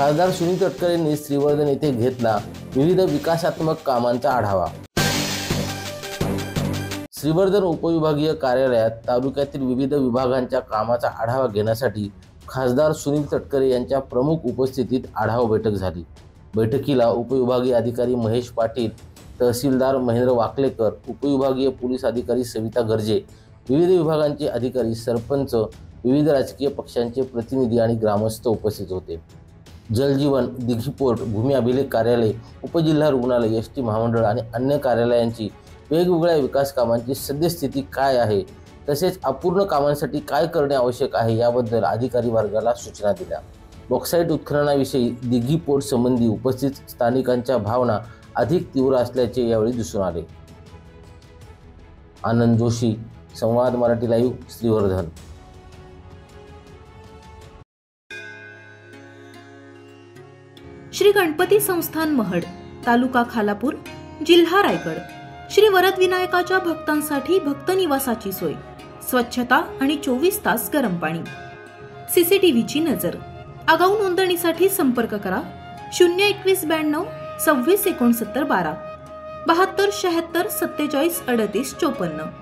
खासदार सुनील तटकरे यांनी श्रीवर्धन येथे घेतला विविध विकासात्मक कामांचा आढावा। श्रीवर्धन उपविभागीय कार्यालयात तालुक्यातील विविध विभागांच्या कामाचा आढावा घेण्यासाठी खासदार सुनील तटकरे यांच्या प्रमुख उपस्थितीत आढावा बैठक झाली। बैठकीला उपविभागीय अधिकारी महेश पाटील, तहसीलदार महेंद्र वाकलेकर, उपविभागीय पोलीस अधिकारी सविता गर्जे, विविध विभागांचे अधिकारी, सरपंच, विविध राजकीय पक्षांचे प्रतिनिधी आणि ग्रामस्थ उपस्थित होते। जलजीवन, दिघीपोर्ट, भूमी अभिलेख कार्यालय, उपजिल्हा रुग्णालय, एसटी महामंडळ आणि अन्य कार्यालयांची वेगवेगळ्या विकास कामांची सद्यस्थिती काय आहे, तसेच अपूर्ण कामांसाठी काय करणे आवश्यक आहे याबद्दल अधिकारी वर्गाला सूचना दिल्या। बॉक्साईट उत्खननाविषयी दिघीपोर्ट संबंधी उपस्थित स्थानिकांच्या भावना अधिक तीव्र असल्याचे यावेळी दिसून आले। आनंद जोशी, संवाद मराठी लाईव्ह, श्रीवर्धन। श्री गणपती संस्थान महड, तालुका खालापूर, जिल्हा रायगड। श्री वरदविनायकाच्या भक्तांसाठी भक्त निवासाची सोय, स्वच्छता आणि 24 तास गरम पाणी, सीसीटीव्हीची नजर। आगाऊ नोंदणीसाठी संपर्क करा 02192 26 69 12 72 76 47 38 54।